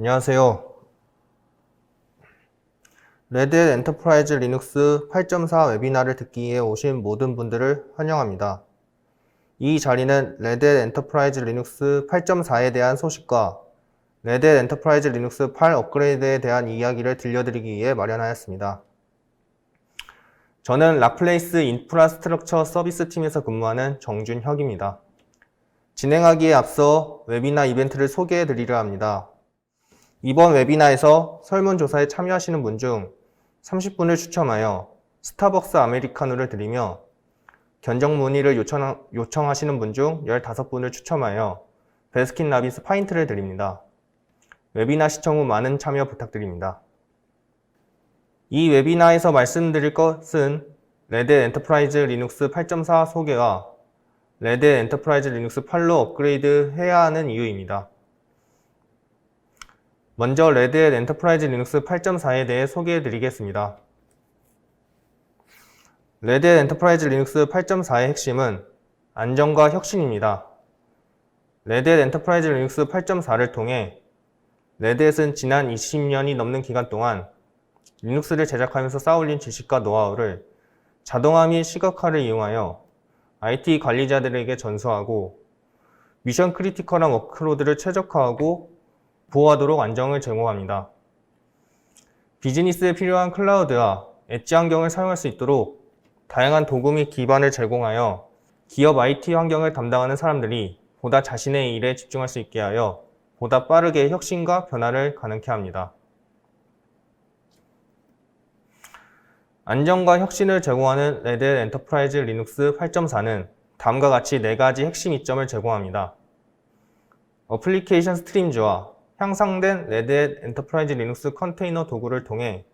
안녕하세요. 레드햇 엔터프라이즈 리눅스 8.4 웨비나를 듣기 위해 오신 모든 분들을 환영합니다. 이 자리는 레드햇 엔터프라이즈 리눅스 8.4에 대한 소식과 레드햇 엔터프라이즈 리눅스 8 업그레이드에 대한 이야기를 들려드리기 위해 마련하였습니다. 저는 락플레이스 인프라스트럭처 서비스 팀에서 근무하는 정준혁입니다. 진행하기에 앞서 웨비나 이벤트를 소개해 드리려 합니다. 이번 웨비나에서 설문조사에 참여하시는 분 중 30분을 추첨하여 스타벅스 아메리카노를 드리며 견적 문의를 요청하시는 분 중 15분을 추첨하여 베스킨라빈스 파인트를 드립니다. 웨비나 시청 후 많은 참여 부탁드립니다. 이 웨비나에서 말씀드릴 것은 레드햇 엔터프라이즈 리눅스 8.4 소개와 레드햇 엔터프라이즈 리눅스 8로 업그레이드 해야 하는 이유입니다. 먼저 레드햇 엔터프라이즈 리눅스 8.4에 대해 소개해 드리겠습니다. 레드햇 엔터프라이즈 리눅스 8.4의 핵심은 안정과 혁신입니다. 레드햇 엔터프라이즈 리눅스 8.4를 통해 레드햇은 지난 20년이 넘는 기간 동안 리눅스를 제작하면서 쌓아올린 지식과 노하우를 자동화 및 시각화를 이용하여 IT 관리자들에게 전수하고 미션 크리티컬한 워크로드를 최적화하고 보호하도록 안정을 제공합니다. 비즈니스에 필요한 클라우드와 엣지 환경을 사용할 수 있도록 다양한 도구 및 기반을 제공하여 기업 IT 환경을 담당하는 사람들이 보다 자신의 일에 집중할 수 있게 하여 보다 빠르게 혁신과 변화를 가능케 합니다. 안정과 혁신을 제공하는 레드햇 엔터프라이즈 리눅스 8.4는 다음과 같이 4가지 핵심 이점을 제공합니다. 어플리케이션 스트림즈와 향상된 레드햇 엔터프라이즈 리눅스 컨테이너 도구를 통해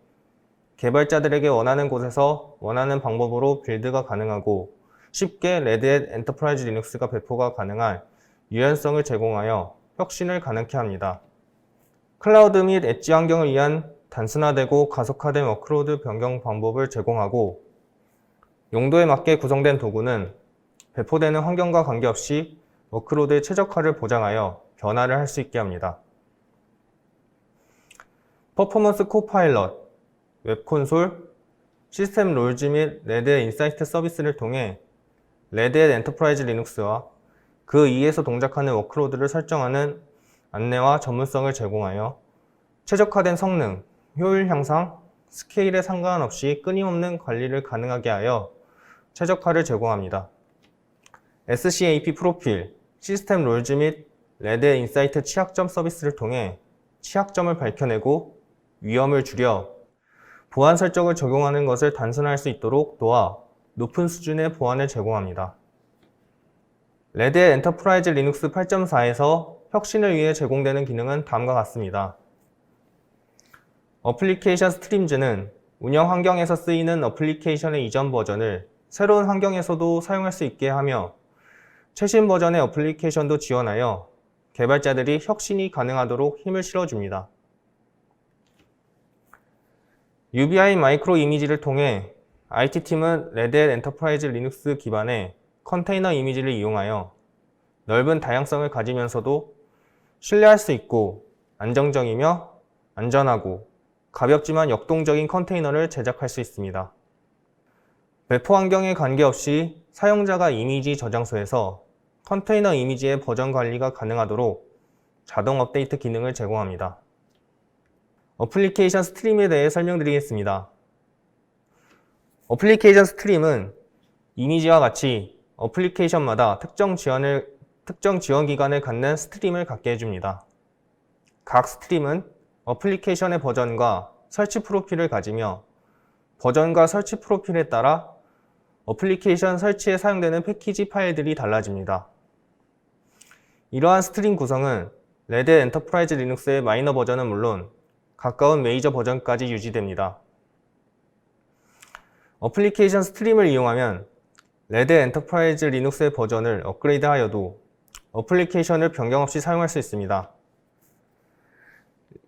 개발자들에게 원하는 곳에서 원하는 방법으로 빌드가 가능하고 쉽게 레드햇 엔터프라이즈 리눅스가 배포가 가능한 유연성을 제공하여 혁신을 가능케 합니다. 클라우드 및 엣지 환경을 위한 단순화되고 가속화된 워크로드 변경 방법을 제공하고 용도에 맞게 구성된 도구는 배포되는 환경과 관계없이 워크로드의 최적화를 보장하여 변화를 할 수 있게 합니다. 퍼포먼스 코파일럿, 웹콘솔, 시스템 롤즈 및 레드햇 인사이트 서비스를 통해 레드햇 엔터프라이즈 리눅스와 그 위에서 동작하는 워크로드를 설정하는 안내와 전문성을 제공하여 최적화된 성능, 효율 향상, 스케일에 상관없이 끊임없는 관리를 가능하게 하여 최적화를 제공합니다. SCAP 프로필, 시스템 롤즈 및 레드햇 인사이트 취약점 서비스를 통해 취약점을 밝혀내고 위험을 줄여 보안 설정을 적용하는 것을 단순화할 수 있도록 도와 높은 수준의 보안을 제공합니다. 레드햇 엔터프라이즈 리눅스 8.4에서 혁신을 위해 제공되는 기능은 다음과 같습니다. 어플리케이션 스트림즈는 운영 환경에서 쓰이는 어플리케이션의 이전 버전을 새로운 환경에서도 사용할 수 있게 하며 최신 버전의 어플리케이션도 지원하여 개발자들이 혁신이 가능하도록 힘을 실어줍니다. UBI 마이크로 이미지를 통해 IT팀은 레드햇 엔터프라이즈 리눅스 기반의 컨테이너 이미지를 이용하여 넓은 다양성을 가지면서도 신뢰할 수 있고 안정적이며 안전하고 가볍지만 역동적인 컨테이너를 제작할 수 있습니다. 배포 환경에 관계없이 사용자가 이미지 저장소에서 컨테이너 이미지의 버전 관리가 가능하도록 자동 업데이트 기능을 제공합니다. 어플리케이션 스트림에 대해 설명드리겠습니다. 어플리케이션 스트림은 이미지와 같이 어플리케이션마다 특정 지원 기간을 갖는 스트림을 갖게 해줍니다. 각 스트림은 어플리케이션의 버전과 설치 프로필을 가지며 버전과 설치 프로필에 따라 어플리케이션 설치에 사용되는 패키지 파일들이 달라집니다. 이러한 스트림 구성은 레드햇 엔터프라이즈 리눅스의 마이너 버전은 물론 가까운 메이저 버전까지 유지됩니다. 어플리케이션 스트림을 이용하면 레드햇 엔터프라이즈 리눅스의 버전을 업그레이드하여도 어플리케이션을 변경 없이 사용할 수 있습니다.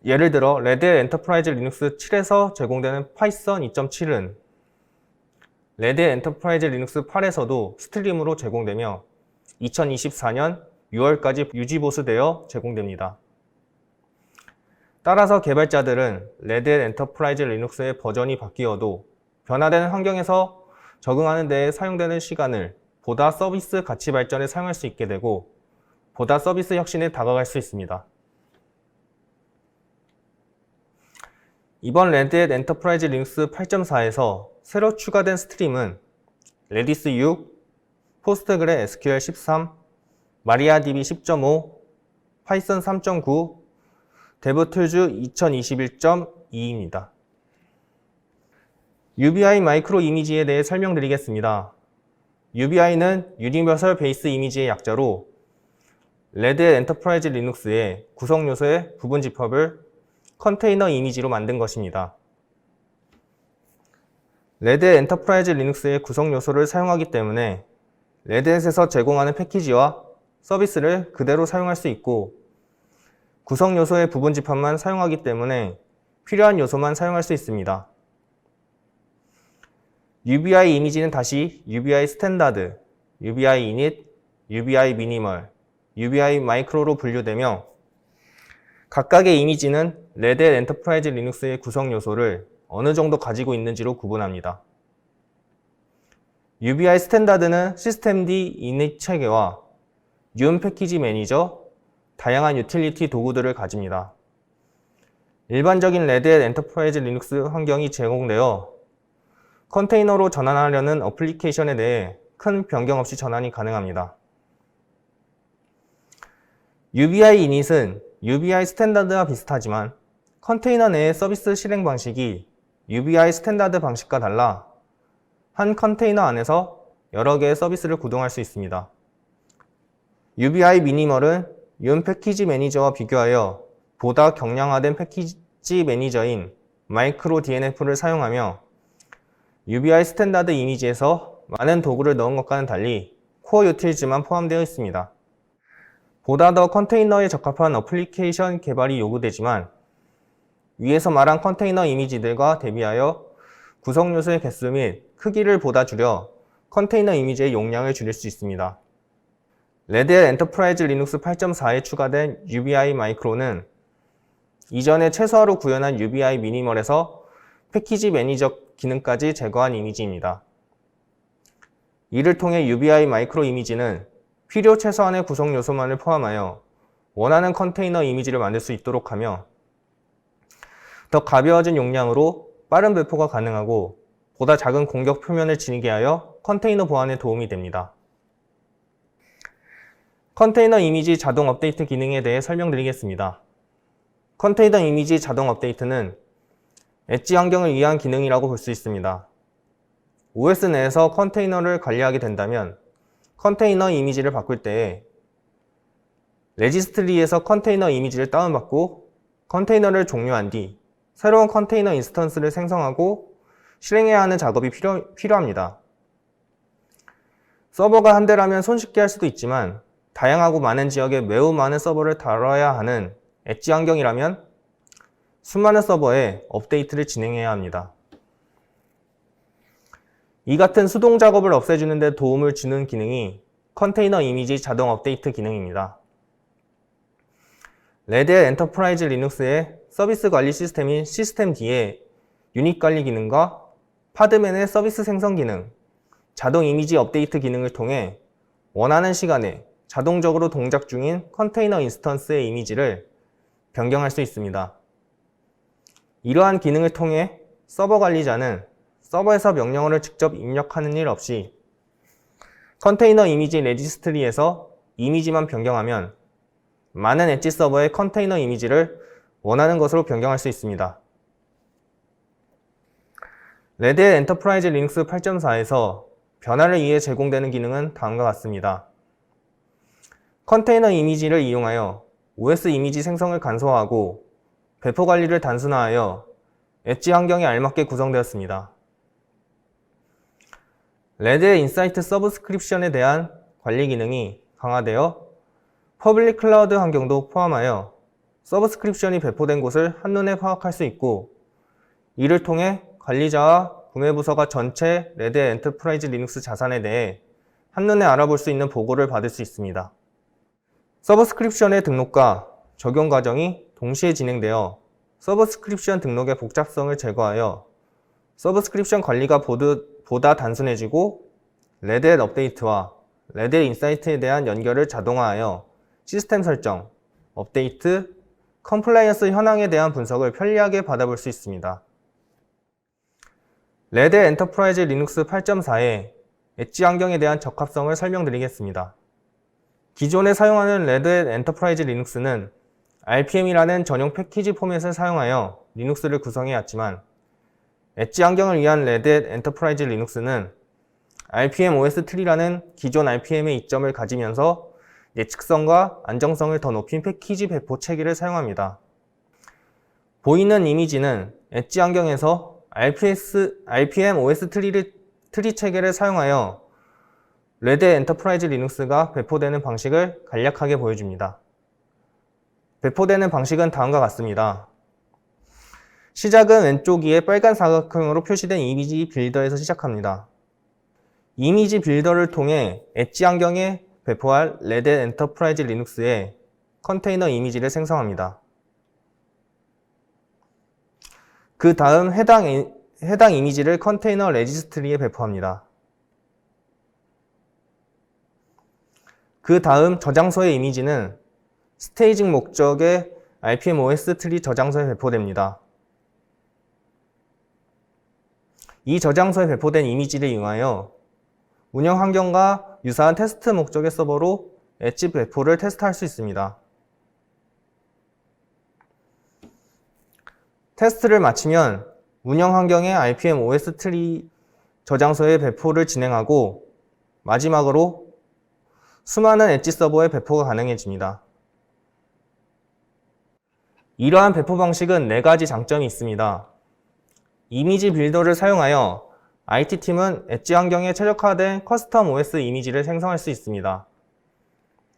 예를 들어 레드햇 엔터프라이즈 리눅스 7에서 제공되는 파이썬 2.7은 레드햇 엔터프라이즈 리눅스 8에서도 스트림으로 제공되며 2024년 6월까지 유지 보수되어 제공됩니다. 따라서 개발자들은 레드햇 엔터프라이즈 리눅스의 버전이 바뀌어도 변화되는 환경에서 적응하는 데에 사용되는 시간을 보다 서비스 가치 발전에 사용할 수 있게 되고 보다 서비스 혁신에 다가갈 수 있습니다. 이번 레드햇 엔터프라이즈 리눅스 8.4에서 새로 추가된 스트림은 레디스 6, 포스트그레 SQL 13, 마리아DB 10.5, 파이썬 3.9, 데브툴즈 2021.2입니다. UBI 마이크로 이미지에 대해 설명드리겠습니다. UBI는 유니버설 베이스 이미지의 약자로 레드햇 엔터프라이즈 리눅스의 구성 요소의 부분 집합을 컨테이너 이미지로 만든 것입니다. 레드햇 엔터프라이즈 리눅스의 구성 요소를 사용하기 때문에 레드햇에서 제공하는 패키지와 서비스를 그대로 사용할 수 있고 구성 요소의 부분 집합만 사용하기 때문에 필요한 요소만 사용할 수 있습니다. UBI 이미지는 다시 UBI 스탠다드, UBI 이닛, UBI 미니멀, UBI 마이크로로 분류되며 각각의 이미지는 레드햇 엔터프라이즈 리눅스의 구성 요소를 어느 정도 가지고 있는지로 구분합니다. UBI 스탠다드는 시스템D 이닛 체계와 윤 패키지 매니저, 다양한 유틸리티 도구들을 가집니다. 일반적인 레드햇 엔터프라이즈 리눅스 환경이 제공되어 컨테이너로 전환하려는 어플리케이션에 대해 큰 변경 없이 전환이 가능합니다. UBI 이닛은 UBI 스탠다드와 비슷하지만 컨테이너 내의 서비스 실행 방식이 UBI 스탠다드 방식과 달라 한 컨테이너 안에서 여러 개의 서비스를 구동할 수 있습니다. UBI 미니멀은 윤 패키지 매니저와 비교하여 보다 경량화된 패키지 매니저인 마이크로 DNF를 사용하며 UBI 스탠다드 이미지에서 많은 도구를 넣은 것과는 달리 코어 유틸즈만 포함되어 있습니다. 보다 더 컨테이너에 적합한 어플리케이션 개발이 요구되지만 위에서 말한 컨테이너 이미지들과 대비하여 구성 요소의 개수 및 크기를 보다 줄여 컨테이너 이미지의 용량을 줄일 수 있습니다. 레드햇 엔터프라이즈 리눅스 8.4에 추가된 UBI 마이크로는 이전에 최소화로 구현한 UBI 미니멀에서 패키지 매니저 기능까지 제거한 이미지입니다. 이를 통해 UBI 마이크로 이미지는 필요 최소한의 구성 요소만을 포함하여 원하는 컨테이너 이미지를 만들 수 있도록 하며 더 가벼워진 용량으로 빠른 배포가 가능하고 보다 작은 공격 표면을 지니게 하여 컨테이너 보안에 도움이 됩니다. 컨테이너 이미지 자동 업데이트 기능에 대해 설명드리겠습니다. 컨테이너 이미지 자동 업데이트는 엣지 환경을 위한 기능이라고 볼 수 있습니다. OS 내에서 컨테이너를 관리하게 된다면 컨테이너 이미지를 바꿀 때에 레지스트리에서 컨테이너 이미지를 다운받고 컨테이너를 종료한 뒤 새로운 컨테이너 인스턴스를 생성하고 실행해야 하는 작업이 필요합니다. 서버가 한 대라면 손쉽게 할 수도 있지만 다양하고 많은 지역에 매우 많은 서버를 다뤄야 하는 엣지 환경이라면 수많은 서버에 업데이트를 진행해야 합니다. 이 같은 수동 작업을 없애주는 데 도움을 주는 기능이 컨테이너 이미지 자동 업데이트 기능입니다. 레드햇 엔터프라이즈 리눅스의 서비스 관리 시스템인 시스템D의 유닛 관리 기능과 파드맨의 서비스 생성 기능, 자동 이미지 업데이트 기능을 통해 원하는 시간에 자동적으로 동작 중인 컨테이너 인스턴스의 이미지를 변경할 수 있습니다. 이러한 기능을 통해 서버 관리자는 서버에서 명령어를 직접 입력하는 일 없이 컨테이너 이미지 레지스트리에서 이미지만 변경하면 많은 엣지 서버의 컨테이너 이미지를 원하는 것으로 변경할 수 있습니다. 레드햇 엔터프라이즈 리눅스 8.4에서 변화를 위해 제공되는 기능은 다음과 같습니다. 컨테이너 이미지를 이용하여 OS 이미지 생성을 간소화하고 배포 관리를 단순화하여 엣지 환경에 알맞게 구성되었습니다. 레드햇 인사이트 서브스크립션에 대한 관리 기능이 강화되어 퍼블릭 클라우드 환경도 포함하여 서브스크립션이 배포된 곳을 한눈에 파악할 수 있고 이를 통해 관리자와 구매부서가 전체 레드햇 엔터프라이즈 리눅스 자산에 대해 한눈에 알아볼 수 있는 보고를 받을 수 있습니다. 서브스크립션의 등록과 적용 과정이 동시에 진행되어 서브스크립션 등록의 복잡성을 제거하여 서브스크립션 관리가 보다 단순해지고 레드햇 업데이트와 레드햇 인사이트에 대한 연결을 자동화하여 시스템 설정, 업데이트, 컴플라이언스 현황에 대한 분석을 편리하게 받아볼 수 있습니다. 레드햇 엔터프라이즈 리눅스 8.4의 엣지 환경에 대한 적합성을 설명드리겠습니다. 기존에 사용하는 레드햇 엔터프라이즈 리눅스는 RPM이라는 전용 패키지 포맷을 사용하여 리눅스를 구성해 왔지만 엣지 환경을 위한 레드햇 엔터프라이즈 리눅스는 RPM OS 트리라는 기존 RPM의 이점을 가지면서 예측성과 안정성을 더 높인 패키지 배포 체계를 사용합니다. 보이는 이미지는 엣지 환경에서 RPM OS 트리 체계를 사용하여 레드햇 엔터프라이즈 리눅스가 배포되는 방식을 간략하게 보여줍니다. 배포되는 방식은 다음과 같습니다. 시작은 왼쪽 위에 빨간 사각형으로 표시된 이미지 빌더에서 시작합니다. 이미지 빌더를 통해 엣지 환경에 배포할 레드햇 엔터프라이즈 리눅스의 컨테이너 이미지를 생성합니다. 그 다음 해당 이미지를 컨테이너 레지스트리에 배포합니다. 그 다음 저장소의 이미지는 스테이징 목적의 RPM OS 트리 저장소에 배포됩니다. 이 저장소에 배포된 이미지를 이용하여 운영 환경과 유사한 테스트 목적의 서버로 엣지 배포를 테스트할 수 있습니다. 테스트를 마치면 운영 환경의 RPM OS 트리 저장소에 배포를 진행하고 마지막으로 수많은 엣지 서버에 배포가 가능해집니다. 이러한 배포 방식은 4가지 장점이 있습니다. 이미지 빌더를 사용하여 IT팀은 엣지 환경에 최적화된 커스텀 OS 이미지를 생성할 수 있습니다.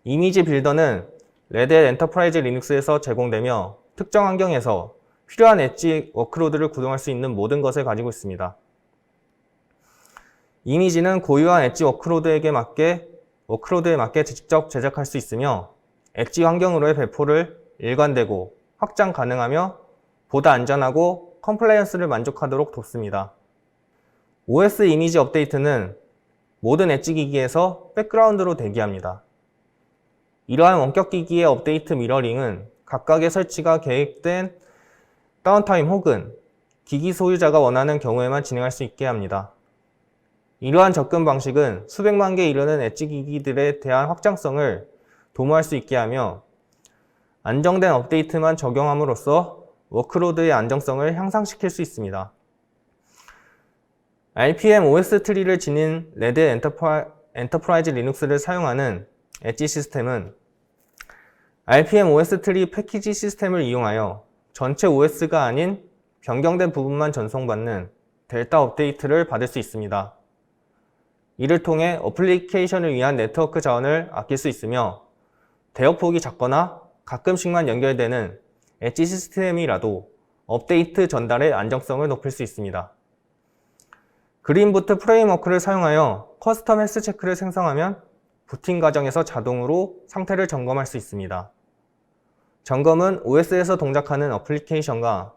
이미지 빌더는 레드햇 엔터프라이즈 리눅스에서 제공되며 특정 환경에서 필요한 엣지 워크로드를 구동할 수 있는 모든 것을 가지고 있습니다. 이미지는 고유한 엣지 워크로드에 맞게 직접 제작할 수 있으며 엣지 환경으로의 배포를 일관되고 확장 가능하며 보다 안전하고 컴플라이언스를 만족하도록 돕습니다. OS 이미지 업데이트는 모든 엣지 기기에서 백그라운드로 대기합니다. 이러한 원격 기기의 업데이트 미러링은 각각의 설치가 계획된 다운타임 혹은 기기 소유자가 원하는 경우에만 진행할 수 있게 합니다. 이러한 접근 방식은 수백만 개에 이르는 엣지 기기들에 대한 확장성을 도모할 수 있게 하며 안정된 업데이트만 적용함으로써 워크로드의 안정성을 향상시킬 수 있습니다. RPM OS 트리를 지닌 레드햇 엔터프라이즈 리눅스를 사용하는 엣지 시스템은 RPM OS 트리 패키지 시스템을 이용하여 전체 OS가 아닌 변경된 부분만 전송받는 델타 업데이트를 받을 수 있습니다. 이를 통해 어플리케이션을 위한 네트워크 자원을 아낄 수 있으며 대역폭이 작거나 가끔씩만 연결되는 엣지 시스템이라도 업데이트 전달의 안정성을 높일 수 있습니다. 그린부트 프레임워크를 사용하여 커스텀 헬스 체크를 생성하면 부팅 과정에서 자동으로 상태를 점검할 수 있습니다. 점검은 OS에서 동작하는 어플리케이션과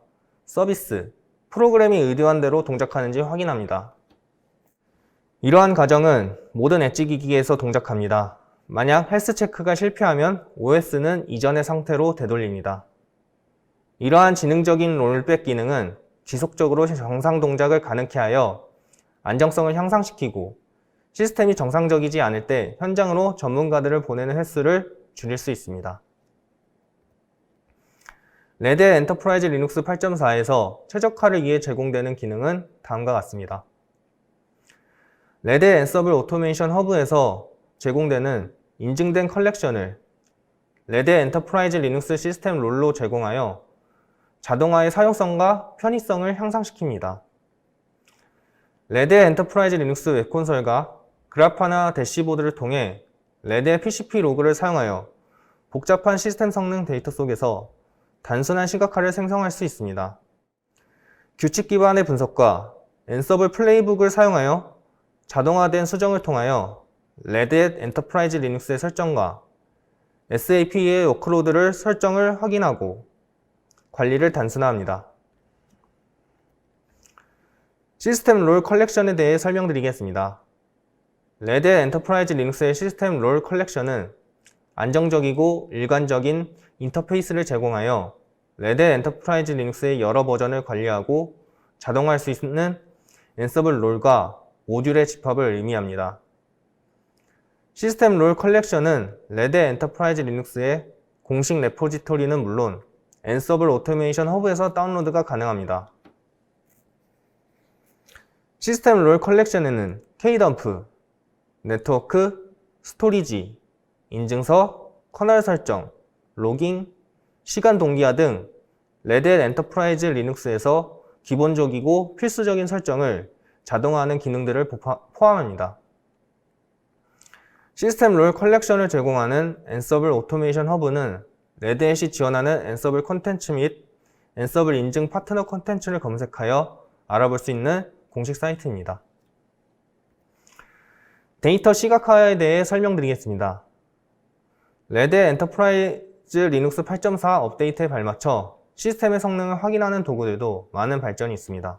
서비스, 프로그램이 의도한 대로 동작하는지 확인합니다. 이러한 과정은 모든 엣지 기기에서 동작합니다. 만약 헬스 체크가 실패하면 OS는 이전의 상태로 되돌립니다. 이러한 지능적인 롤백 기능은 지속적으로 정상 동작을 가능케 하여 안정성을 향상시키고 시스템이 정상적이지 않을 때 현장으로 전문가들을 보내는 횟수를 줄일 수 있습니다. 레드햇 엔터프라이즈 리눅스 8.4에서 최적화를 위해 제공되는 기능은 다음과 같습니다. 레드햇 앤서블 오토메이션 허브에서 제공되는 인증된 컬렉션을 레드햇 엔터프라이즈 리눅스 시스템 롤로 제공하여 자동화의 사용성과 편의성을 향상시킵니다. 레드햇 엔터프라이즈 리눅스 웹콘솔과 그래파나 대시보드를 통해 레드햇 PCP 로그를 사용하여 복잡한 시스템 성능 데이터 속에서 단순한 시각화를 생성할 수 있습니다. 규칙 기반의 분석과 앤서블 플레이북을 사용하여 자동화된 수정을 통하여 레드햇 엔터프라이즈 리눅스의 설정과 SAP의 워크로드를 설정을 확인하고 관리를 단순화합니다. 시스템 롤 컬렉션에 대해 설명드리겠습니다. 레드햇 엔터프라이즈 리눅스의 시스템 롤 컬렉션은 안정적이고 일관적인 인터페이스를 제공하여 레드햇 엔터프라이즈 리눅스의 여러 버전을 관리하고 자동화할 수 있는 앤서블 롤과 모듈의 집합을 의미합니다. 시스템 롤 컬렉션은 레드햇 엔터프라이즈 리눅스의 공식 레포지토리는 물론 앤서블 오토메이션 허브에서 다운로드가 가능합니다. 시스템 롤 컬렉션에는 K덤프, 네트워크, 스토리지, 인증서, 커널 설정, 로깅, 시간 동기화 등 레드햇 엔터프라이즈 리눅스에서 기본적이고 필수적인 설정을 자동화하는 기능들을 포함합니다. 시스템 롤 컬렉션을 제공하는 앤서블 오토메이션 허브는 레드햇이 지원하는 앤서블 콘텐츠 및 앤서블 인증 파트너 콘텐츠를 검색하여 알아볼 수 있는 공식 사이트입니다. 데이터 시각화에 대해 설명드리겠습니다. 레드햇 엔터프라이즈 리눅스 8.4 업데이트에 발맞춰 시스템의 성능을 확인하는 도구들도 많은 발전이 있습니다.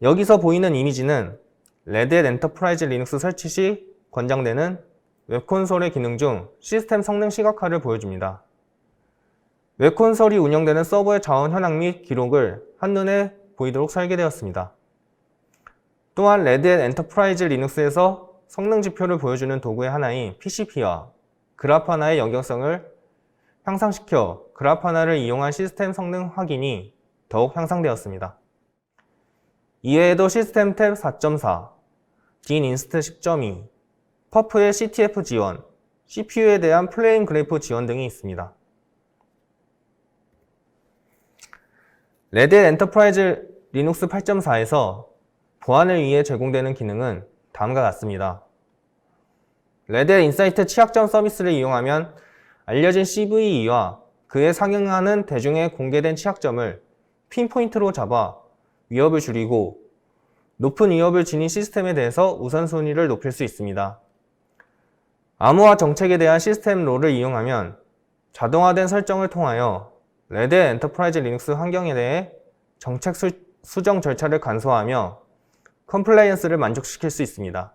여기서 보이는 이미지는 레드햇 엔터프라이즈 리눅스 설치 시 권장되는 웹콘솔의 기능 중 시스템 성능 시각화를 보여줍니다. 웹콘솔이 운영되는 서버의 자원 현황 및 기록을 한눈에 보이도록 설계되었습니다. 또한 레드햇 엔터프라이즈 리눅스에서 성능 지표를 보여주는 도구의 하나인 PCP와 그라파나의 연결성을 향상시켜 그라파나를 이용한 시스템 성능 확인이 더욱 향상되었습니다. 이외에도 시스템 탭 4.4, DIN-INST 10.2, 퍼프의 CTF 지원, CPU에 대한 플레임 그래프 지원 등이 있습니다. 레드햇 엔터프라이즈 리눅스 8.4에서 보안을 위해 제공되는 기능은 다음과 같습니다. 레드햇 인사이트 취약점 서비스를 이용하면 알려진 CVE와 그에 상응하는 대중에 공개된 취약점을 핀포인트로 잡아 위협을 줄이고 높은 위협을 지닌 시스템에 대해서 우선순위를 높일 수 있습니다. 암호화 정책에 대한 시스템 롤을 이용하면 자동화된 설정을 통하여 레드햇 엔터프라이즈 리눅스 환경에 대해 정책 수정 절차를 간소화하며 컴플라이언스를 만족시킬 수 있습니다.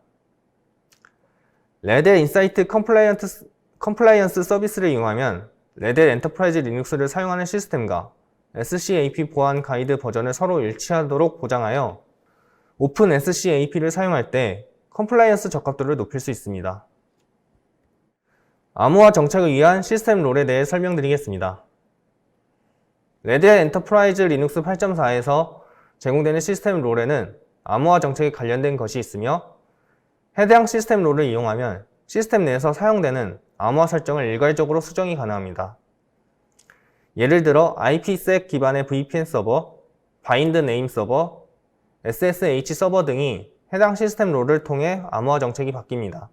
레드햇 인사이트 컴플라이언스 서비스를 이용하면 레드햇 엔터프라이즈 리눅스를 사용하는 시스템과 SCAP 보안 가이드 버전을 서로 일치하도록 보장하여 오픈 SCAP를 사용할 때 컴플라이언스 적합도를 높일 수 있습니다. 암호화 정책을 위한 시스템 롤에 대해 설명드리겠습니다. 레드햇 엔터프라이즈 리눅스 8.4에서 제공되는 시스템 롤에는 암호화 정책에 관련된 것이 있으며 해당 시스템 롤을 이용하면 시스템 내에서 사용되는 암호화 설정을 일괄적으로 수정이 가능합니다. 예를 들어 IPsec 기반의 VPN 서버, 바인드 네임 서버, SSH 서버 등이 해당 시스템 롤을 통해 암호화 정책이 바뀝니다.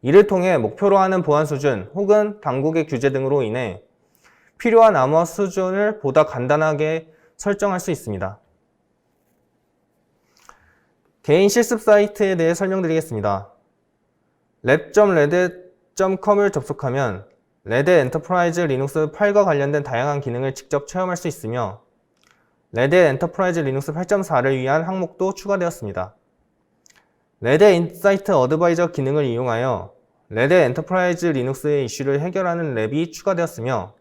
이를 통해 목표로 하는 보안 수준 혹은 당국의 규제 등으로 인해 필요한 암호화 수준을 보다 간단하게 설정할 수 있습니다. 개인 실습 사이트에 대해 설명드리겠습니다. lab.redhat.com을 접속하면 레드햇 엔터프라이즈 리눅스 8과 관련된 다양한 기능을 직접 체험할 수 있으며 레드햇 엔터프라이즈 리눅스 8.4를 위한 항목도 추가되었습니다. 레드햇 인사이트 어드바이저 기능을 이용하여 레드햇 엔터프라이즈 리눅스의 이슈를 해결하는 랩이 추가되었으며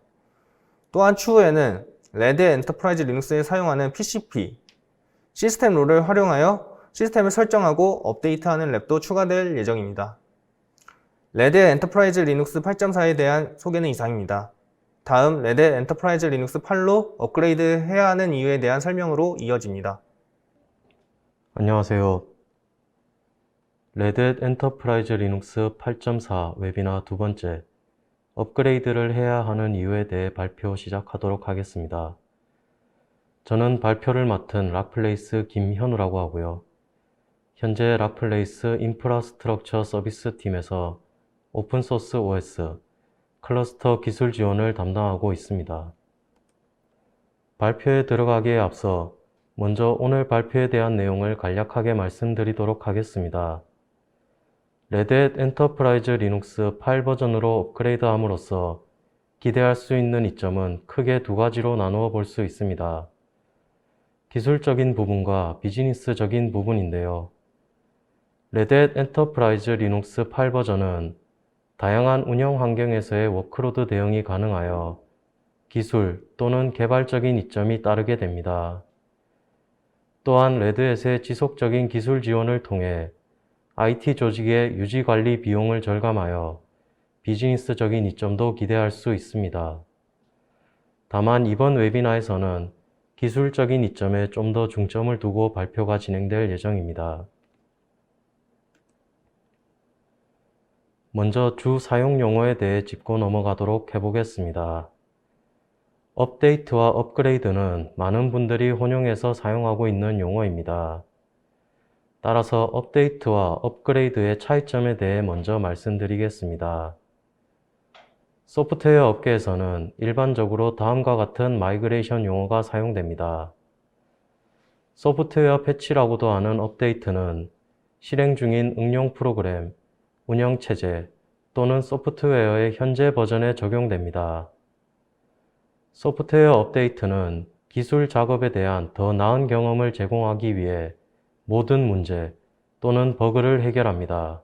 또한 추후에는 레드햇 엔터프라이즈 리눅스에 사용하는 PCP, 시스템 롤을 활용하여 시스템을 설정하고 업데이트하는 랩도 추가될 예정입니다. 레드햇 엔터프라이즈 리눅스 8.4에 대한 소개는 이상입니다. 다음 레드햇 엔터프라이즈 리눅스 8로 업그레이드 해야 하는 이유에 대한 설명으로 이어집니다. 안녕하세요. 레드햇 엔터프라이즈 리눅스 8.4 웨비나 두 번째, 업그레이드를 해야 하는 이유에 대해 발표 시작하도록 하겠습니다. 저는 발표를 맡은 락플레이스 김현우라고 하고요. 현재 락플레이스 인프라스트럭처 서비스 팀에서 오픈소스 OS, 클러스터 기술 지원을 담당하고 있습니다. 발표에 들어가기에 앞서 먼저 오늘 발표에 대한 내용을 간략하게 말씀드리도록 하겠습니다. 레드햇 엔터프라이즈 리눅스 8 버전으로 업그레이드함으로써 기대할 수 있는 이점은 크게 두 가지로 나누어 볼 수 있습니다. 기술적인 부분과 비즈니스적인 부분인데요. 레드햇 엔터프라이즈 리눅스 8 버전은 다양한 운영 환경에서의 워크로드 대응이 가능하여 기술 또는 개발적인 이점이 따르게 됩니다. 또한 레드햇의 지속적인 기술 지원을 통해 IT 조직의 유지 관리 비용을 절감하여 비즈니스적인 이점도 기대할 수 있습니다. 다만 이번 웨비나에서는 기술적인 이점에 좀 더 중점을 두고 발표가 진행될 예정입니다. 먼저 주 사용 용어에 대해 짚고 넘어가도록 해보겠습니다. 업데이트와 업그레이드는 많은 분들이 혼용해서 사용하고 있는 용어입니다. 따라서 업데이트와 업그레이드의 차이점에 대해 먼저 말씀드리겠습니다. 소프트웨어 업계에서는 일반적으로 다음과 같은 마이그레이션 용어가 사용됩니다. 소프트웨어 패치라고도 하는 업데이트는 실행 중인 응용 프로그램, 운영체제 또는 소프트웨어의 현재 버전에 적용됩니다. 소프트웨어 업데이트는 기술 작업에 대한 더 나은 경험을 제공하기 위해 모든 문제 또는 버그를 해결합니다.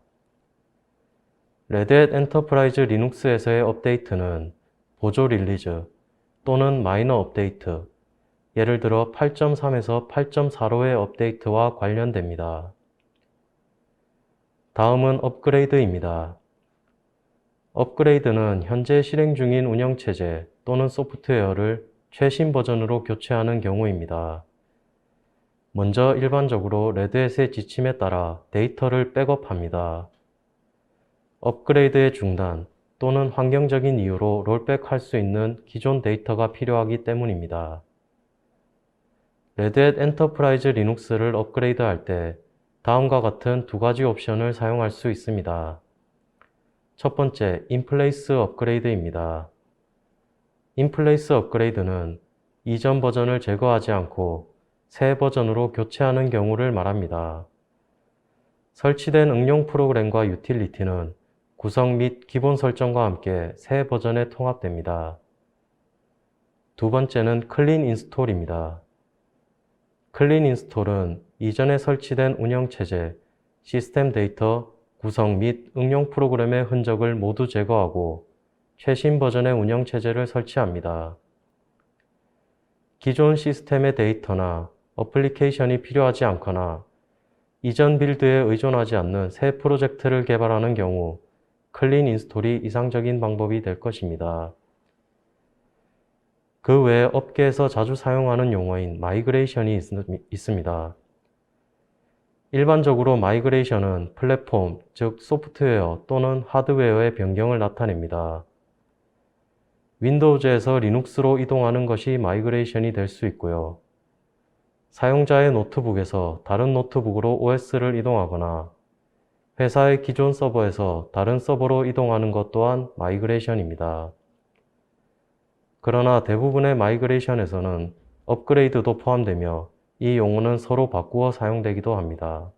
레드햇 엔터프라이즈 리눅스에서의 업데이트는 보조 릴리즈 또는 마이너 업데이트, 예를 들어 8.3에서 8.4로의 업데이트와 관련됩니다. 다음은 업그레이드입니다. 업그레이드는 현재 실행 중인 운영체제 또는 소프트웨어를 최신 버전으로 교체하는 경우입니다. 먼저 일반적으로 레드햇의 지침에 따라 데이터를 백업합니다. 업그레이드의 중단 또는 환경적인 이유로 롤백할 수 있는 기존 데이터가 필요하기 때문입니다. 레드햇 엔터프라이즈 리눅스를 업그레이드할 때 다음과 같은 두 가지 옵션을 사용할 수 있습니다. 첫 번째, 인플레이스 업그레이드입니다. 인플레이스 업그레이드는 이전 버전을 제거하지 않고 새 버전으로 교체하는 경우를 말합니다. 설치된 응용 프로그램과 유틸리티는 구성 및 기본 설정과 함께 새 버전에 통합됩니다. 두 번째는 클린 인스톨입니다. 클린 인스톨은 이전에 설치된 운영체제, 시스템 데이터, 구성 및 응용 프로그램의 흔적을 모두 제거하고 최신 버전의 운영체제를 설치합니다. 기존 시스템의 데이터나 어플리케이션이 필요하지 않거나 이전 빌드에 의존하지 않는 새 프로젝트를 개발하는 경우 클린 인스톨이 이상적인 방법이 될 것입니다. 그 외에 업계에서 자주 사용하는 용어인 마이그레이션이 있습니다. 일반적으로 마이그레이션은 플랫폼, 즉 소프트웨어 또는 하드웨어의 변경을 나타냅니다. 윈도우즈에서 리눅스로 이동하는 것이 마이그레이션이 될 수 있고요. 사용자의 노트북에서 다른 노트북으로 OS를 이동하거나 회사의 기존 서버에서 다른 서버로 이동하는 것 또한 마이그레이션입니다. 그러나 대부분의 마이그레이션에서는 업그레이드도 포함되며 이 용어는 서로 바꾸어 사용되기도 합니다.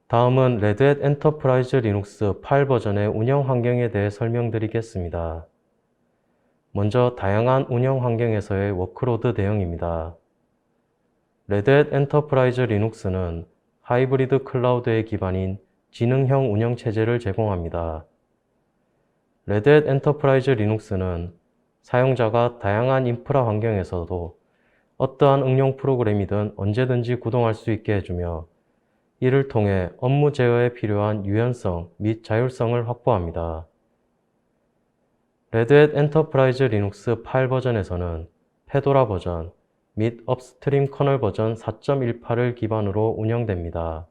다음은 레드햇 엔터프라이즈 리눅스 8 버전의 운영 환경에 대해 설명드리겠습니다. 먼저 다양한 운영 환경에서의 워크로드 대응입니다. 레드햇 엔터프라이즈 리눅스는 하이브리드 클라우드의 기반인 지능형 운영체제를 제공합니다. 레드햇 엔터프라이즈 리눅스는 사용자가 다양한 인프라 환경에서도 어떠한 응용 프로그램이든 언제든지 구동할 수 있게 해주며 이를 통해 업무 제어에 필요한 유연성 및 자율성을 확보합니다. 레드햇 엔터프라이즈 리눅스 8 버전에서는 페도라 버전 및 업스트림 커널 버전 4.18을 기반으로 운영됩니다.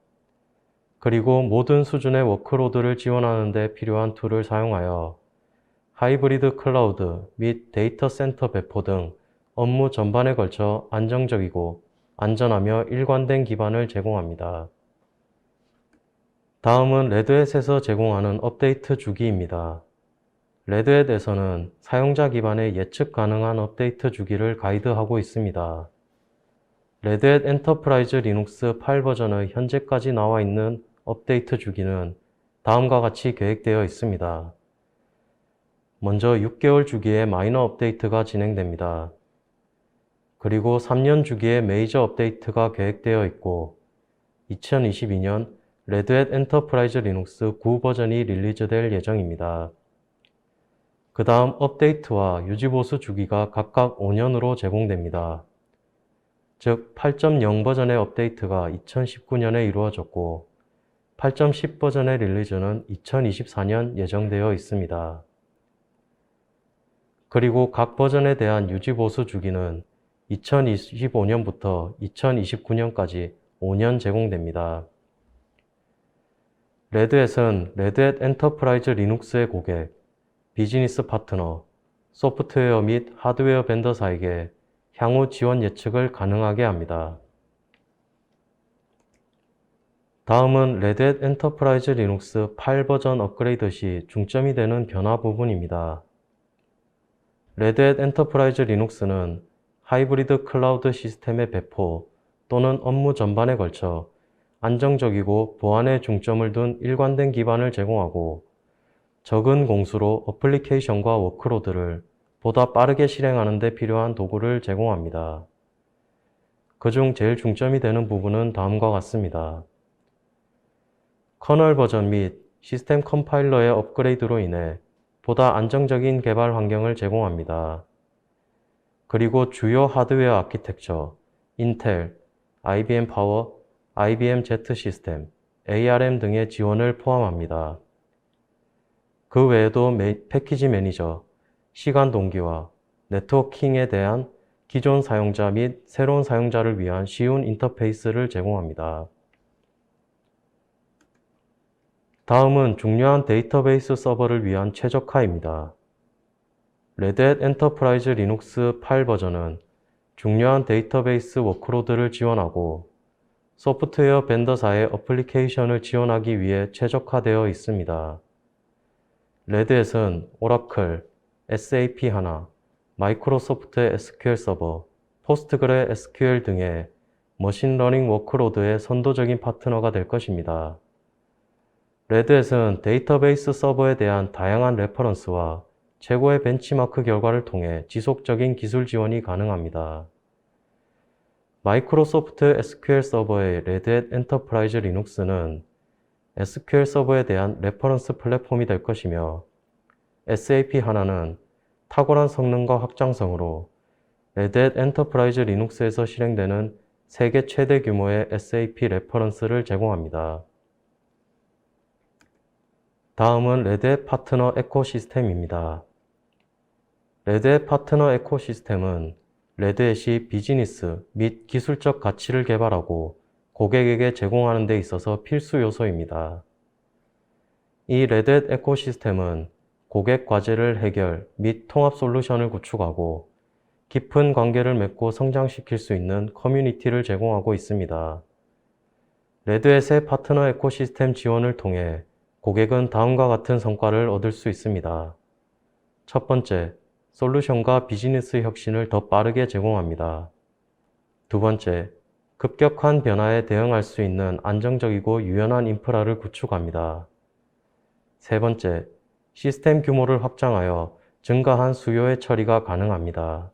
그리고 모든 수준의 워크로드를 지원하는 데 필요한 툴을 사용하여 하이브리드 클라우드 및 데이터 센터 배포 등 업무 전반에 걸쳐 안정적이고 안전하며 일관된 기반을 제공합니다. 다음은 레드햇에서 제공하는 업데이트 주기입니다. 레드햇에서는 사용자 기반의 예측 가능한 업데이트 주기를 가이드하고 있습니다. 레드햇 엔터프라이즈 리눅스 8 버전의 현재까지 나와 있는 업데이트 주기는 다음과 같이 계획되어 있습니다. 먼저 6개월 주기의 마이너 업데이트가 진행됩니다. 그리고 3년 주기의 메이저 업데이트가 계획되어 있고 2022년 레드햇 엔터프라이즈 리눅스 9 버전이 릴리즈될 예정입니다. 그 다음 업데이트와 유지보수 주기가 각각 5년으로 제공됩니다. 즉 8.0 버전의 업데이트가 2019년에 이루어졌고 8.10 버전의 릴리즈는 2024년 예정되어 있습니다. 그리고 각 버전에 대한 유지보수 주기는 2025년부터 2029년까지 5년 제공됩니다. 레드햇은 레드햇 엔터프라이즈 리눅스의 고객, 비즈니스 파트너, 소프트웨어 및 하드웨어 벤더사에게 향후 지원 예측을 가능하게 합니다. 다음은 레드햇 엔터프라이즈 리눅스 8 버전 업그레이드 시 중점이 되는 변화 부분입니다. 레드햇 엔터프라이즈 리눅스는 하이브리드 클라우드 시스템의 배포 또는 업무 전반에 걸쳐 안정적이고 보안에 중점을 둔 일관된 기반을 제공하고 적은 공수로 어플리케이션과 워크로드를 보다 빠르게 실행하는 데 필요한 도구를 제공합니다. 그중 제일 중점이 되는 부분은 다음과 같습니다. 커널 버전 및 시스템 컴파일러의 업그레이드로 인해 보다 안정적인 개발 환경을 제공합니다. 그리고 주요 하드웨어 아키텍처, 인텔, IBM 파워, IBM Z 시스템, ARM 등의 지원을 포함합니다. 그 외에도 패키지 매니저, 시간 동기화, 네트워킹에 대한 기존 사용자 및 새로운 사용자를 위한 쉬운 인터페이스를 제공합니다. 다음은 중요한 데이터베이스 서버를 위한 최적화입니다. 레드햇 엔터프라이즈 리눅스 8 버전은 중요한 데이터베이스 워크로드를 지원하고 소프트웨어 벤더사의 어플리케이션을 지원하기 위해 최적화되어 있습니다. 레드햇은 오라클, SAP 하나, 마이크로소프트 SQL 서버, 포스트그레 SQL 등의 머신러닝 워크로드의 선도적인 파트너가 될 것입니다. 레드햇은 데이터베이스 서버에 대한 다양한 레퍼런스와 최고의 벤치마크 결과를 통해 지속적인 기술 지원이 가능합니다. 마이크로소프트 SQL 서버의 레드햇 엔터프라이즈 리눅스는 SQL 서버에 대한 레퍼런스 플랫폼이 될 것이며 SAP 하나는 탁월한 성능과 확장성으로 레드햇 엔터프라이즈 리눅스에서 실행되는 세계 최대 규모의 SAP 레퍼런스를 제공합니다. 다음은 레드햇 파트너 에코시스템입니다. 레드햇 파트너 에코시스템은 레드햇이 비즈니스 및 기술적 가치를 개발하고 고객에게 제공하는 데 있어서 필수 요소입니다. 이 레드햇 에코시스템은 고객 과제를 해결 및 통합 솔루션을 구축하고 깊은 관계를 맺고 성장시킬 수 있는 커뮤니티를 제공하고 있습니다. 레드햇의 파트너 에코시스템 지원을 통해 고객은 다음과 같은 성과를 얻을 수 있습니다. 첫 번째, 솔루션과 비즈니스 혁신을 더 빠르게 제공합니다. 두 번째, 급격한 변화에 대응할 수 있는 안정적이고 유연한 인프라를 구축합니다. 세 번째, 시스템 규모를 확장하여 증가한 수요의 처리가 가능합니다.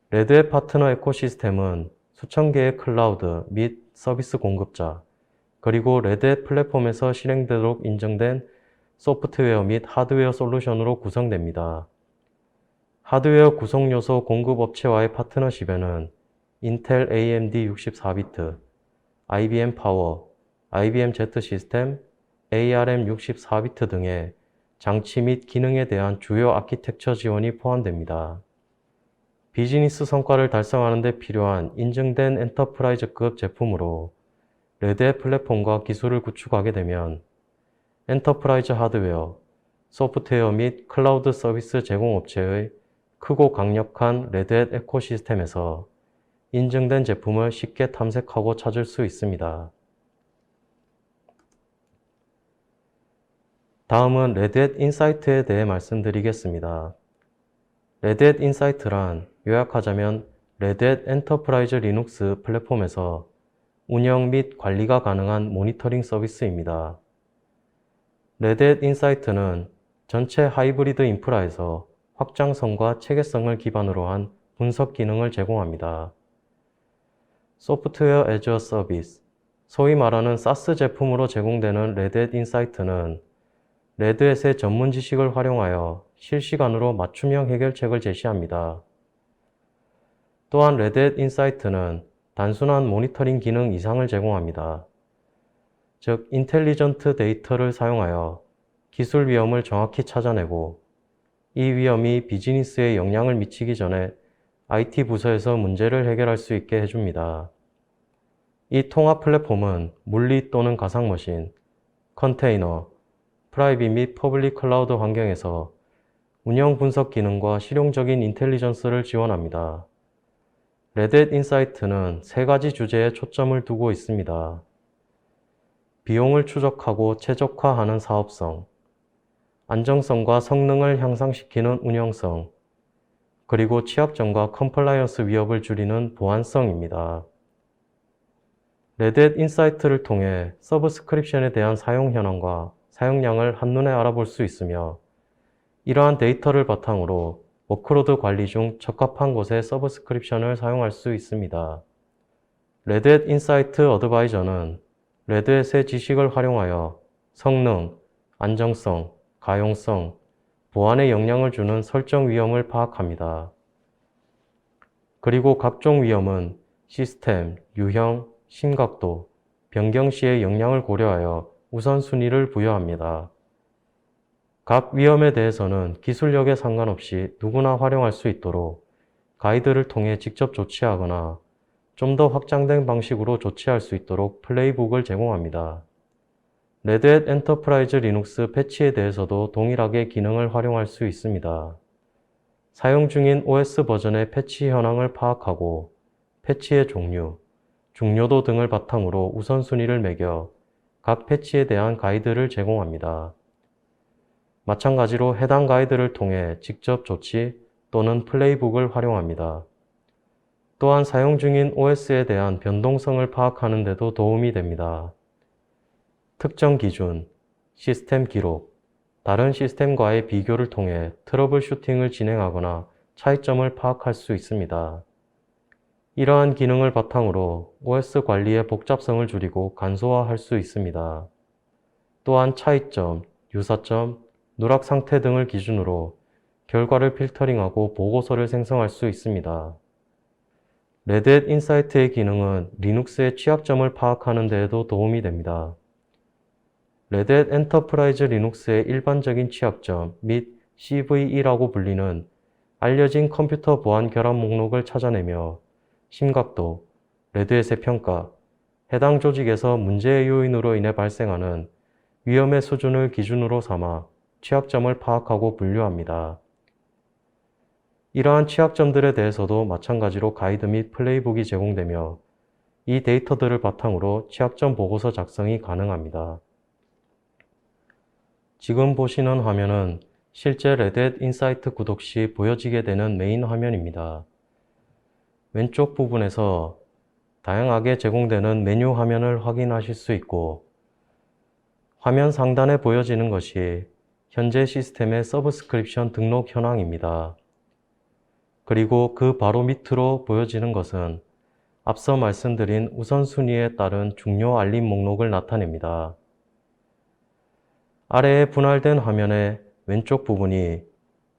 레드햇 파트너 에코시스템은 수천 개의 클라우드 및 서비스 공급자, 그리고 레드햇 플랫폼에서 실행되도록 인정된 소프트웨어 및 하드웨어 솔루션으로 구성됩니다. 하드웨어 구성 요소 공급 업체와의 파트너십에는 인텔 AMD 64비트, IBM 파워, IBM Z 시스템, ARM 64비트 등의 장치 및 기능에 대한 주요 아키텍처 지원이 포함됩니다. 비즈니스 성과를 달성하는 데 필요한 인증된 엔터프라이즈급 제품으로 레드햇 플랫폼과 기술을 구축하게 되면 엔터프라이즈 하드웨어, 소프트웨어 및 클라우드 서비스 제공업체의 크고 강력한 레드햇 에코시스템에서 인증된 제품을 쉽게 탐색하고 찾을 수 있습니다. 다음은 레드햇 인사이트에 대해 말씀드리겠습니다. 레드햇 인사이트란 요약하자면 레드햇 엔터프라이즈 리눅스 플랫폼에서 운영 및 관리가 가능한 모니터링 서비스입니다. 레드햇 인사이트는 전체 하이브리드 인프라에서 확장성과 체계성을 기반으로 한 분석 기능을 제공합니다. 소프트웨어 애저 서비스, 소위 말하는 SaaS 제품으로 제공되는 레드햇 인사이트는 레드햇의 전문 지식을 활용하여 실시간으로 맞춤형 해결책을 제시합니다. 또한 레드햇 인사이트는 단순한 모니터링 기능 이상을 제공합니다. 즉, 인텔리전트 데이터를 사용하여 기술 위험을 정확히 찾아내고 이 위험이 비즈니스에 영향을 미치기 전에 IT 부서에서 문제를 해결할 수 있게 해줍니다. 이 통합 플랫폼은 물리 또는 가상머신, 컨테이너, 프라이빗 및 퍼블릭 클라우드 환경에서 운영 분석 기능과 실용적인 인텔리전스를 지원합니다. 레드햇 인사이트는 3가지 주제에 초점을 두고 있습니다. 비용을 추적하고 최적화하는 사업성, 안정성과 성능을 향상시키는 운영성, 그리고 취약점과 컴플라이언스 위협을 줄이는 보안성입니다. 레드햇 인사이트를 통해 서브스크립션에 대한 사용 현황과 사용량을 한눈에 알아볼 수 있으며 이러한 데이터를 바탕으로 워크로드 관리 중 적합한 곳에 서브스크립션을 사용할 수 있습니다. 레드햇 인사이트 어드바이저는 레드햇의 지식을 활용하여 성능, 안정성, 가용성, 보안에 영향을 주는 설정 위험을 파악합니다. 그리고 각종 위험은 시스템, 유형, 심각도, 변경 시의 영향을 고려하여 우선순위를 부여합니다. 각 위험에 대해서는 기술력에 상관없이 누구나 활용할 수 있도록 가이드를 통해 직접 조치하거나 좀 더 확장된 방식으로 조치할 수 있도록 플레이북을 제공합니다. 레드햇 엔터프라이즈 리눅스 패치에 대해서도 동일하게 기능을 활용할 수 있습니다. 사용 중인 OS 버전의 패치 현황을 파악하고 패치의 종류, 중요도 등을 바탕으로 우선순위를 매겨 각 패치에 대한 가이드를 제공합니다. 마찬가지로 해당 가이드를 통해 직접 조치 또는 플레이북을 활용합니다. 또한 사용 중인 OS에 대한 변동성을 파악하는 데도 도움이 됩니다. 특정 기준, 시스템 기록, 다른 시스템과의 비교를 통해 트러블 슈팅을 진행하거나 차이점을 파악할 수 있습니다. 이러한 기능을 바탕으로 OS 관리의 복잡성을 줄이고 간소화할 수 있습니다. 또한 차이점, 유사점, 누락 상태 등을 기준으로 결과를 필터링하고 보고서를 생성할 수 있습니다. 레드햇 인사이트의 기능은 리눅스의 취약점을 파악하는 데에도 도움이 됩니다. 레드햇 엔터프라이즈 리눅스의 일반적인 취약점 및 CVE라고 불리는 알려진 컴퓨터 보안 결함 목록을 찾아내며 심각도, 레드햇의 평가, 해당 조직에서 문제의 요인으로 인해 발생하는 위험의 수준을 기준으로 삼아 취약점을 파악하고 분류합니다. 이러한 취약점들에 대해서도 마찬가지로 가이드 및 플레이북이 제공되며 이 데이터들을 바탕으로 취약점 보고서 작성이 가능합니다. 지금 보시는 화면은 실제 레드햇 인사이트 구독 시 보여지게 되는 메인 화면입니다. 왼쪽 부분에서 다양하게 제공되는 메뉴 화면을 확인하실 수 있고 화면 상단에 보여지는 것이 현재 시스템의 서브스크립션 등록 현황입니다. 그리고 그 바로 밑으로 보여지는 것은 앞서 말씀드린 우선순위에 따른 중요 알림 목록을 나타냅니다. 아래에 분할된 화면의 왼쪽 부분이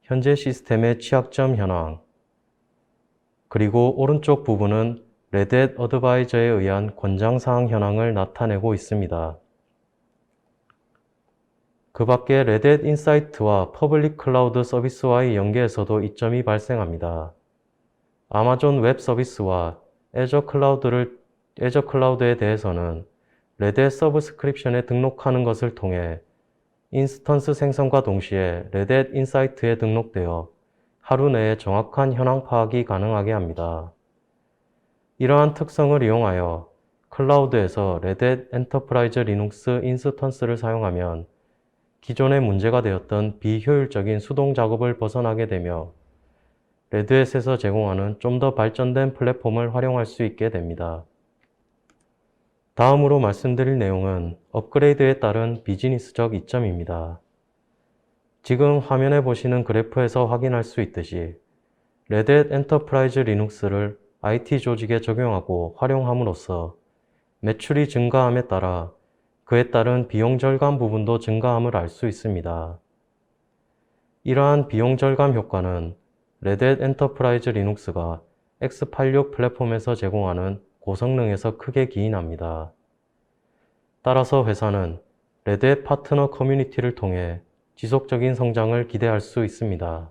현재 시스템의 취약점 현황, 그리고 오른쪽 부분은 레드햇 어드바이저에 의한 권장사항 현황을 나타내고 있습니다. 그 밖에 레드햇 인사이트와 퍼블릭 클라우드 서비스와의 연계에서도 이점이 발생합니다. 아마존 웹 서비스와 애저 클라우드에 대해서는 레드햇 서브스크립션에 등록하는 것을 통해 인스턴스 생성과 동시에 레드햇 인사이트에 등록되어 하루 내에 정확한 현황 파악이 가능하게 합니다. 이러한 특성을 이용하여 클라우드에서 레드햇 엔터프라이즈 리눅스 인스턴스를 사용하면 기존에 문제가 되었던 비효율적인 수동 작업을 벗어나게 되며 레드햇에서 제공하는 좀 더 발전된 플랫폼을 활용할 수 있게 됩니다. 다음으로 말씀드릴 내용은 업그레이드에 따른 비즈니스적 이점입니다. 지금 화면에 보시는 그래프에서 확인할 수 있듯이 레드햇 엔터프라이즈 리눅스를 IT 조직에 적용하고 활용함으로써 매출이 증가함에 따라 그에 따른 비용 절감 부분도 증가함을 알 수 있습니다. 이러한 비용 절감 효과는 레드햇 엔터프라이즈 리눅스가 x86 플랫폼에서 제공하는 고성능에서 크게 기인합니다. 따라서 회사는 레드햇 파트너 커뮤니티를 통해 지속적인 성장을 기대할 수 있습니다.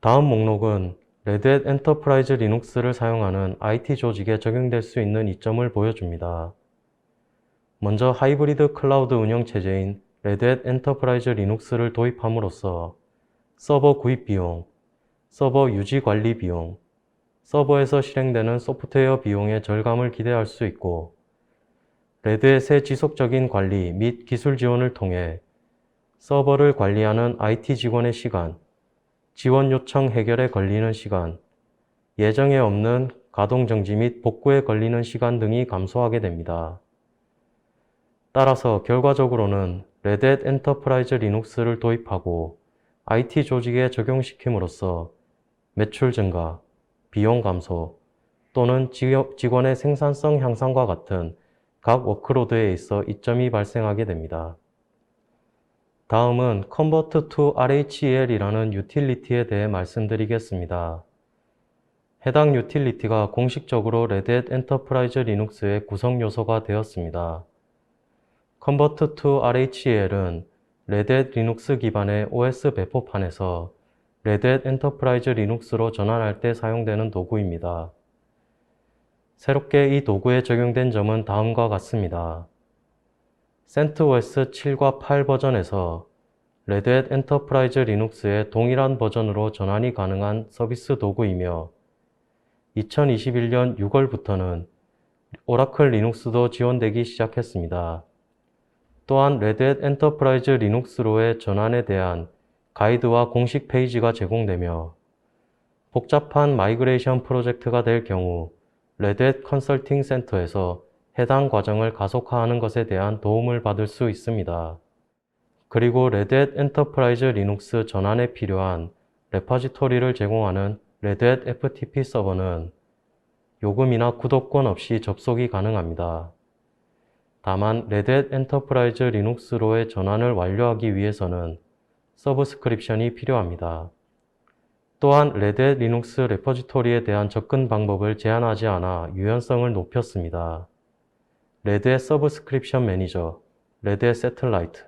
다음 목록은 레드햇 엔터프라이즈 리눅스를 사용하는 IT 조직에 적용될 수 있는 이점을 보여줍니다. 먼저 하이브리드 클라우드 운영 체제인 레드햇 엔터프라이즈 리눅스를 도입함으로써 서버 구입 비용, 서버 유지 관리 비용, 서버에서 실행되는 소프트웨어 비용의 절감을 기대할 수 있고, 레드햇의 지속적인 관리 및 기술 지원을 통해 서버를 관리하는 IT 직원의 시간, 지원 요청 해결에 걸리는 시간, 예정에 없는 가동 정지 및 복구에 걸리는 시간 등이 감소하게 됩니다. 따라서 결과적으로는 레드햇 엔터프라이즈 리눅스를 도입하고 IT 조직에 적용시킴으로써 매출 증가, 비용 감소 또는 직원의 생산성 향상과 같은 각 워크로드에 있어 이점이 발생하게 됩니다. 다음은 Convert to RHEL이라는 유틸리티에 대해 말씀드리겠습니다. 해당 유틸리티가 공식적으로 레드햇 엔터프라이즈 리눅스의 구성 요소가 되었습니다. Convert to RHEL은 레드햇 리눅스 기반의 OS 배포판에서 레드햇 엔터프라이즈 리눅스로 전환할 때 사용되는 도구입니다. 새롭게 이 도구에 적용된 점은 다음과 같습니다. CentOS 7과 8 버전에서 레드햇 엔터프라이즈 리눅스의 동일한 버전으로 전환이 가능한 서비스 도구이며 2021년 6월부터는 오라클 리눅스도 지원되기 시작했습니다. 또한 레드햇 엔터프라이즈 리눅스로의 전환에 대한 가이드와 공식 페이지가 제공되며 복잡한 마이그레이션 프로젝트가 될 경우 레드햇 컨설팅 센터에서 해당 과정을 가속화하는 것에 대한 도움을 받을 수 있습니다. 그리고 레드햇 엔터프라이즈 리눅스 전환에 필요한 레파지토리를 제공하는 레드햇 FTP 서버는 요금이나 구독권 없이 접속이 가능합니다. 다만 레드햇 엔터프라이즈 리눅스로의 전환을 완료하기 위해서는 서브스크립션이 필요합니다. 또한 레드햇 리눅스 레퍼지토리에 대한 접근 방법을 제한하지 않아 유연성을 높였습니다. 레드햇 서브스크립션 매니저, 레드햇 세틀라이트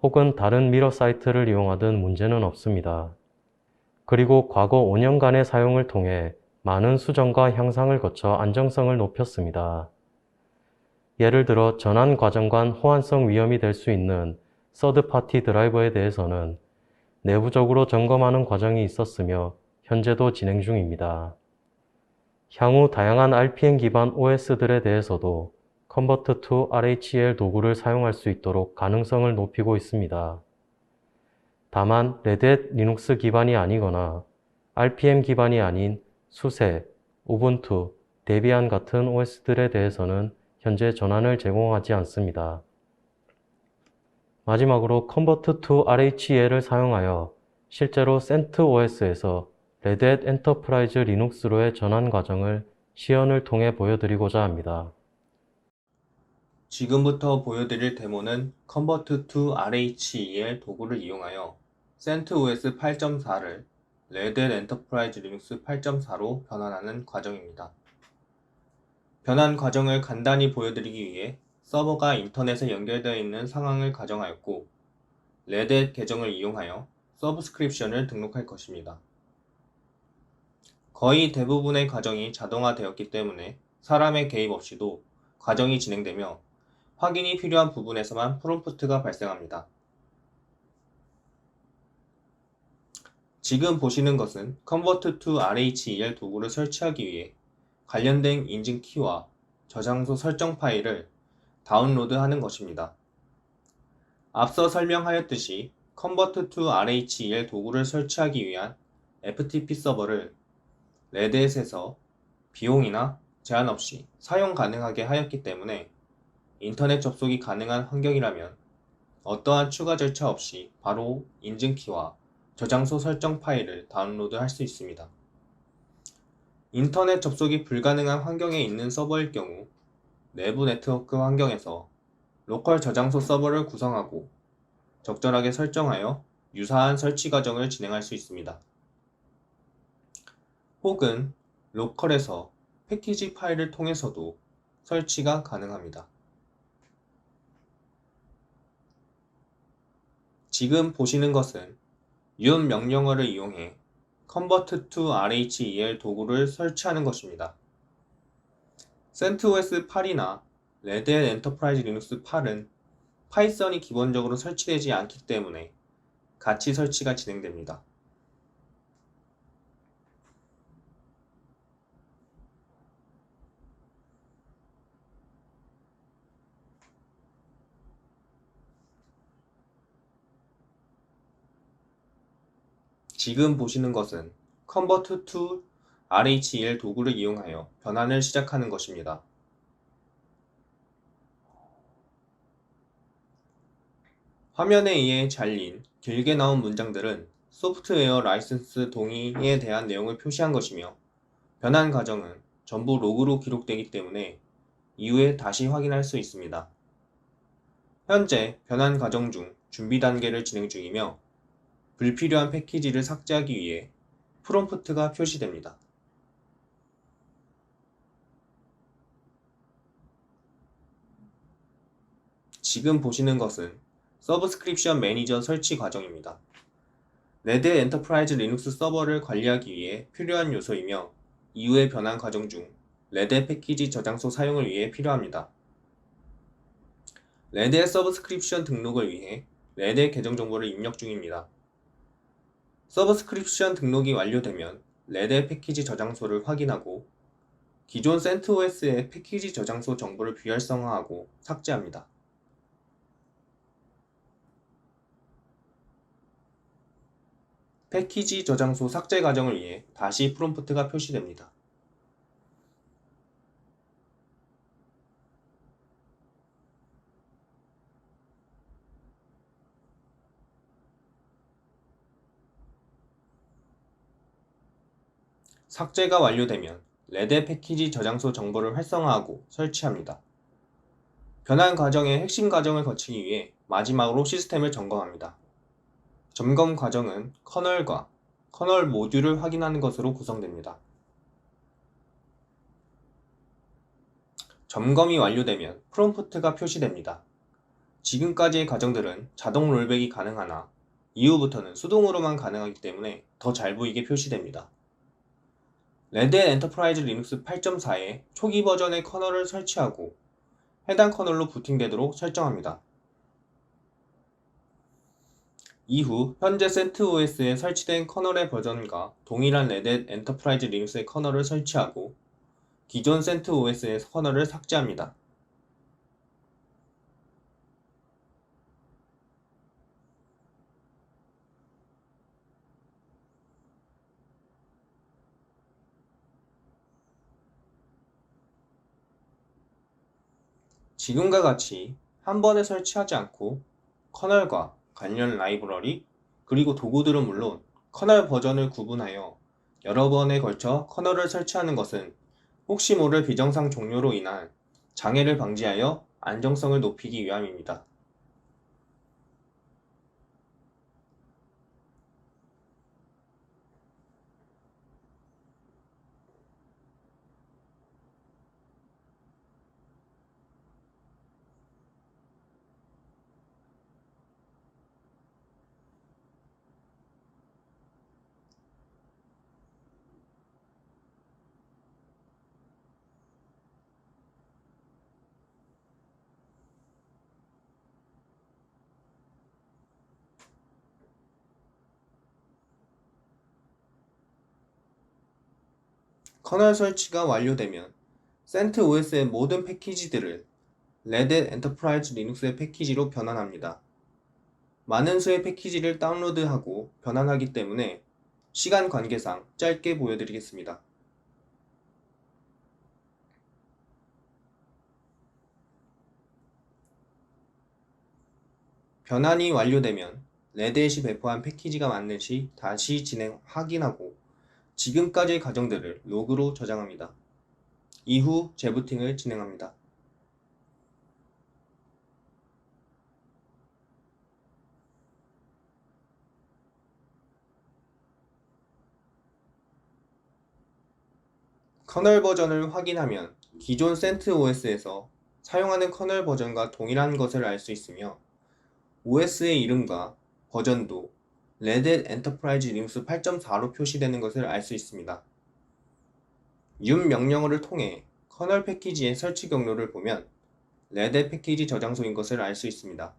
혹은 다른 미러 사이트를 이용하든 문제는 없습니다. 그리고 과거 5년간의 사용을 통해 많은 수정과 향상을 거쳐 안정성을 높였습니다. 예를 들어 전환 과정 간 호환성 위험이 될 수 있는 서드파티 드라이버에 대해서는 내부적으로 점검하는 과정이 있었으며 현재도 진행 중입니다. 향후 다양한 RPM 기반 OS들에 대해서도 Convert to RHEL 도구를 사용할 수 있도록 가능성을 높이고 있습니다. 다만 레드햇 리눅스 기반이 아니거나 RPM 기반이 아닌 수세, 우분투, 데비안 같은 OS들에 대해서는 현재 전환을 제공하지 않습니다. 마지막으로 Convert to RHEL을 사용하여 실제로 CentOS에서 레드햇 엔터프라이즈 리눅스로의 전환 과정을 시연을 통해 보여드리고자 합니다. 지금부터 보여드릴 데모는 Convert to RHEL 도구를 이용하여 CentOS 8.4를 레드햇 엔터프라이즈 리눅스 8.4로 변환하는 과정입니다. 변환 과정을 간단히 보여드리기 위해 서버가 인터넷에 연결되어 있는 상황을 가정하였고 레드햇 계정을 이용하여 서브스크립션을 등록할 것입니다. 거의 대부분의 과정이 자동화되었기 때문에 사람의 개입 없이도 과정이 진행되며 확인이 필요한 부분에서만 프롬프트가 발생합니다. 지금 보시는 것은 Convert to RHEL 도구를 설치하기 위해 관련된 인증 키와 저장소 설정 파일을 다운로드하는 것입니다. 앞서 설명하였듯이 Convert to RHEL 도구를 설치하기 위한 FTP 서버를 레드햇에서 비용이나 제한 없이 사용 가능하게 하였기 때문에 인터넷 접속이 가능한 환경이라면 어떠한 추가 절차 없이 바로 인증키와 저장소 설정 파일을 다운로드할 수 있습니다. 인터넷 접속이 불가능한 환경에 있는 서버일 경우 내부 네트워크 환경에서 로컬 저장소 서버를 구성하고 적절하게 설정하여 유사한 설치 과정을 진행할 수 있습니다. 혹은 로컬에서 패키지 파일을 통해서도 설치가 가능합니다. 지금 보시는 것은 윤 명령어를 이용해 Convert to RHEL 도구를 설치하는 것입니다. CentOS 8이나 Red Hat Enterprise Linux 8은 파이썬이 기본적으로 설치되지 않기 때문에 같이 설치가 진행됩니다. 지금 보시는 것은 Convert to RHEL 도구를 이용하여 변환을 시작하는 것입니다. 화면에 의해 잘린 길게 나온 문장들은 소프트웨어 라이선스 동의에 대한 내용을 표시한 것이며 변환 과정은 전부 로그로 기록되기 때문에 이후에 다시 확인할 수 있습니다. 현재 변환 과정 중 준비 단계를 진행 중이며 불필요한 패키지를 삭제하기 위해 프롬프트가 표시됩니다. 지금 보시는 것은 서브스크립션 매니저 설치 과정입니다. 레드 엔터프라이즈 리눅스 서버를 관리하기 위해 필요한 요소이며 이후의 변환 과정 중 레드 패키지 저장소 사용을 위해 필요합니다. 레드의 서브스크립션 등록을 위해 레드의 계정 정보를 입력 중입니다. 서브스크립션 등록이 완료되면 레드의 패키지 저장소를 확인하고 기존 CentOS의 패키지 저장소 정보를 비활성화하고 삭제합니다. 패키지 저장소 삭제 과정을 위해 다시 프롬프트가 표시됩니다. 삭제가 완료되면 레드 패키지 저장소 정보를 활성화하고 설치합니다. 변환 과정의 핵심 과정을 거치기 위해 마지막으로 시스템을 점검합니다. 점검 과정은 커널과 커널 모듈을 확인하는 것으로 구성됩니다. 점검이 완료되면 프롬프트가 표시됩니다. 지금까지의 과정들은 자동 롤백이 가능하나 이후부터는 수동으로만 가능하기 때문에 더 잘 보이게 표시됩니다. 레드햇 엔터프라이즈 리눅스 8.4의 초기 버전의 커널을 설치하고 해당 커널로 부팅되도록 설정합니다. 이후 현재 CentOS에 설치된 커널의 버전과 동일한 레드햇 엔터프라이즈 리눅스의 커널을 설치하고 기존 CentOS의 커널을 삭제합니다. 지금과 같이 한 번에 설치하지 않고 커널과 관련 라이브러리 그리고 도구들은 물론 커널 버전을 구분하여 여러 번에 걸쳐 커널을 설치하는 것은 혹시 모를 비정상 종료로 인한 장애를 방지하여 안정성을 높이기 위함입니다. 커널 설치가 완료되면 CentOS의 모든 패키지들을 레드 엔터프라이즈 리눅스의 패키지로 변환합니다. 많은 수의 패키지를 다운로드하고 변환하기 때문에 시간 관계상 짧게 보여드리겠습니다. 변환이 완료되면 레드햇이 배포한 패키지가 맞는 시 다시 확인하고 지금까지의 과정들을 로그로 저장합니다. 이후 재부팅을 진행합니다. 커널 버전을 확인하면 기존 CentOS에서 사용하는 커널 버전과 동일한 것을 알 수 있으며 OS의 이름과 버전도 Red Hat Enterprise Linux 8.4로 표시되는 것을 알 수 있습니다. yum 명령어를 통해 커널 패키지의 설치 경로를 보면 Red Hat 패키지 저장소인 것을 알 수 있습니다.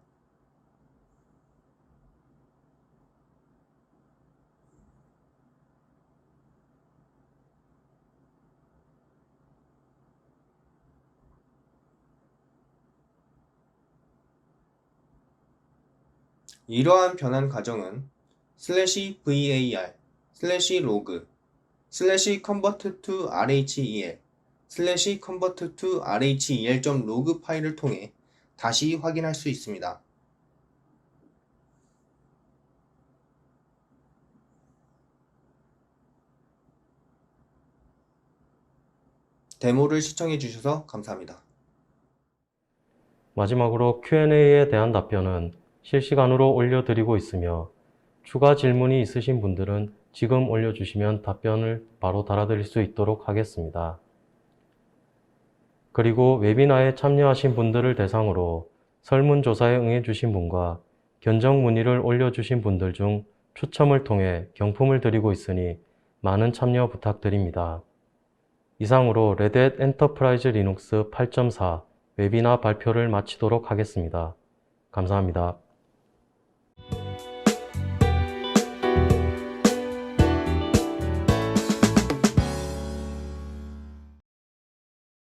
이러한 변환 과정은 /var, /log, /convert to rhel, /convert to rhel.log 파일을 통해 다시 확인할 수 있습니다. 데모를 시청해 주셔서 감사합니다. 마지막으로 Q&A에 대한 답변은 실시간으로 올려드리고 있으며 추가 질문이 있으신 분들은 지금 올려주시면 답변을 바로 달아드릴 수 있도록 하겠습니다. 그리고 웨비나에 참여하신 분들을 대상으로 설문조사에 응해주신 분과 견적 문의를 올려주신 분들 중 추첨을 통해 경품을 드리고 있으니 많은 참여 부탁드립니다. 이상으로 Red Hat Enterprise Linux 8.4 웨비나 발표를 마치도록 하겠습니다. 감사합니다.